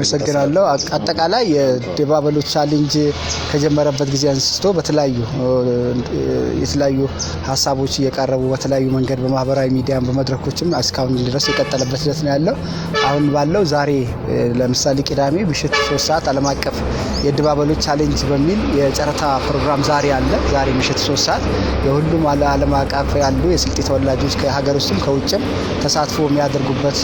አመሰግናለሁ። አጠቃላይ የድባበሉ ቻሌንጅ ከጀመረበት ጊዜ አንስቶ የተለያዩ ሀሳቦች እየቀረቡ በተለያዩ መንገድ በማህበራዊ ሚዲያ በመድረኮችም እስካሁን ድረስ የቀጠለበት ሂደት ነው ያለው። አሁን ባለው ዛሬ ለምሳሌ ቅዳሜ ምሽት 3 ሰዓት ዓለም አቀፍ የድባበሉ ቻሌንጅ በሚል የጨረታ ፕሮግራም ዛሬ አለ። ዛሬ ምሽት 3 ሰዓት የሁሉም ዓለም አቀፍ ያሉ የስልጤ ተወላጆች ከሀገር ውስጥም ከውጭም ተሳትፎ የሚያደርጉበት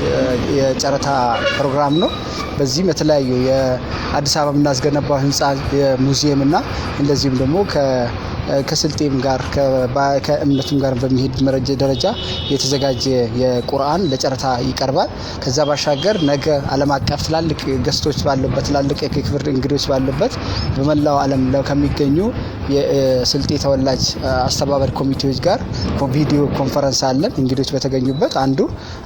የጨረታ ፕሮግራም ነው። በዚህም የተለያዩ የአዲስ አበባ የምናስገነባው ህንፃ የሙዚየም እና እንደዚሁም ደግሞ ከስልጤም ጋር ከእምነቱም ጋር በሚሄድ ደረጃ የተዘጋጀ የቁርአን ለጨረታ ይቀርባል። ከዛ ባሻገር ነገ ዓለም አቀፍ ትላልቅ ገስቶች ባሉበት ትላልቅ የክብር እንግዶች ባሉበት በመላው ዓለም ከሚገኙ የስልጤ ተወላጅ አስተባባሪ ኮሚቴዎች ጋር ቪዲዮ ኮንፈረንስ አለን። እንግዶች በተገኙበት አንዱ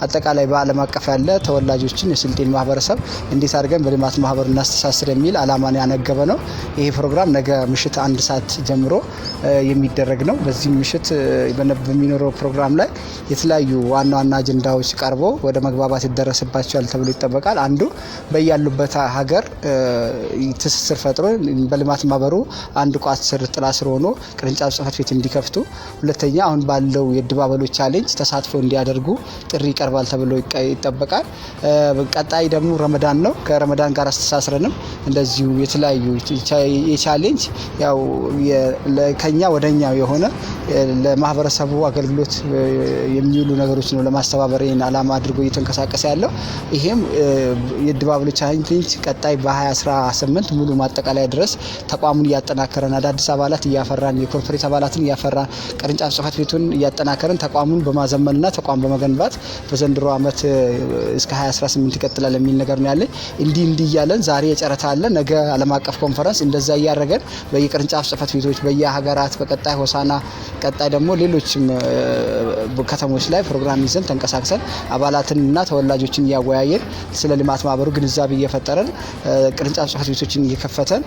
አጠቃላይ በዓለም አቀፍ ያለ ተወላጆችን የስልጤን ማህበረሰብ እንዴት አድርገን በልማት ማህበር እናስተሳስር የሚል ዓላማን ያነገበ ነው። ይሄ ፕሮግራም ነገ ምሽት 1 ሰዓት ጀምሮ የሚደረግ ነው። በዚህ ምሽት በሚኖረው ፕሮግራም ላይ የተለያዩ ዋና አጀንዳዎች ቀርበው ወደ መግባባት ይደረስባቸዋል ተብሎ ይጠበቃል። አንዱ በያሉበት ሀገር ትስስር ፈጥሮ በልማት ማህበሩ አንድ ቋት ስር ጥላ ስር ሆኖ ቅርንጫፍ ጽህፈት ቤት እንዲከፍቱ፣ ሁለተኛ አሁን ባለው የድባበሉ ቻሌንጅ ተሳትፎ እንዲያደርጉ ጥሪ ይቀርባል ተብሎ ይጠበቃል። ቀጣይ ደግሞ ረመዳን ነው። ከረመዳን ጋር አስተሳስረንም እንደዚሁ የተለያዩ የቻሌንጅ ያው ከኛ ወደኛ የሆነ ለማህበረሰቡ አገልግሎት የሚውሉ ነገሮች ነው ለማስተባበር ይሄን ዓላማ አድርጎ እየተንቀሳቀሰ ያለው። ይሄም የድባበሉ ቻሌንጅ ቀጣይ በ2018 ሙሉ ማጠቃለያ ድረስ ተቋሙን እያጠናከረን አዳዲስ አባላት እያፈራን የኮርፖሬት አባላትን እያፈራን ቅርንጫፍ ጽህፈት ቤቱን እያጠናከረን ተቋሙን በማዘመንና ተቋም በመገንባት በዘንድሮ ዓመት እስከ 2018 ይቀጥላል የሚል ነገር ነው ያለኝ። እንዲህ እያለን ዛሬ የጨረታ አለ፣ ነገ ዓለም አቀፍ ኮንፈረንስ እንደዛ እያደረገን በየቅርንጫፍ ጽህፈት ቤቶች በየሀገራት በቀጣይ ሆሳና ቀጣይ ደግሞ ሌሎችም ከተሞች ላይ ፕሮግራም ይዘን ተንቀሳቅሰን አባላትንና ተወላጆችን እያወያየን ስለ ልማት ማህበሩ ግንዛቤ እየፈጠረን ቅርንጫፍ ጽህፈት ቤቶችን እየከፈተን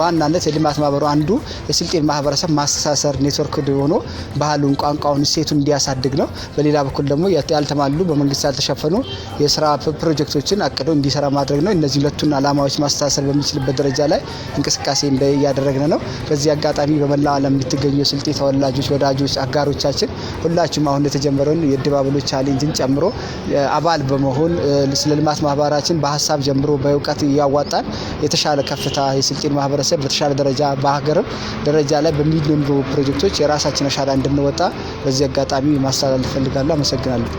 ዋናነት የልማት ማህበሩ አንዱ የስልጤን ማህበረሰብ ማስተሳሰር ኔትወርክ ሆኖ ባህሉን፣ ቋንቋውን፣ እሴቱን እንዲያሳድግ ነው። በሌላ በኩል ደግሞ ያልተማሉ በመንግስት ያልተሸፈኑ የስራ ፕሮጀክቶችን አቅዶ እንዲሰራ ማድረግ ነው። እነዚህ ሁለቱን ዓላማዎች ማስተሳሰር በሚችልበት ደረጃ ላይ እንቅስቃሴ እያደረግን ነው። በዚህ አጋጣሚ በመላው ዓለም የምትገኙ የስልጤ ተወላጆች፣ ወዳጆች፣ አጋሮቻችን ሁላችሁም አሁን የተጀመረውን የድባበሉ ቻሌንጅን ጨምሮ አባል በመሆን ስለ ልማት ማህበራችን በሀሳብ ጀምሮ በእውቀት እያዋጣን የተሻለ ከፍታ የስልጤን ማህበረሰብ በተሻለ ደረጃ በሀገርም ደረጃ ላይ በሚኖሩ ፕሮጀክቶች የራሳችን አሻራ እንድንወጣ በዚህ አጋጣሚ ማስተላለፍ ፈልጋለሁ። አመሰግናለሁ።